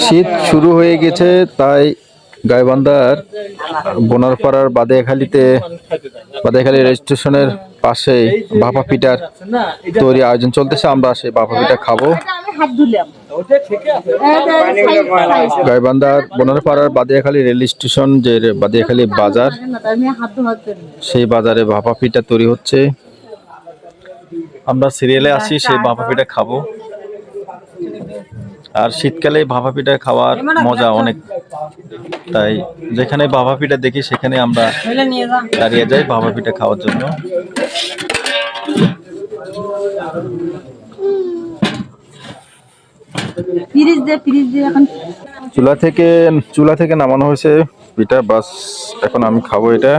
শীত শুরু হয়ে গেছে, তাই গাইবান্ধার বোনারপাড়ার বাদিয়াখালী রেল স্টেশনের পাশে ভাপা পিঠার তৈরি আয়োজন চলতেছে। আমরা সেই ভাপা পিঠা খাবো। গাইবান্ধার বোনারপাড়ার বাদিয়াখালী রেল স্টেশন, যে বাদিয়াখালী বাজার, সেই বাজারে ভাপা পিঠা তৈরি হচ্ছে। আমরা সিরিয়ালে আছি, সেই ভাপা পিঠা খাবো। আর শীতকালে ভাপা পিঠা খাওয়ার মজা অনেক, তাই যেখানে ভাপা পিঠা দেখি সেখানে আমরা দাঁড়িয়ে যাই ভাপা পিঠা খাওয়ার জন্য। চুলা থেকে নামানো হয়েছে পিঠা, বাস এখন আমি খাবো এটা।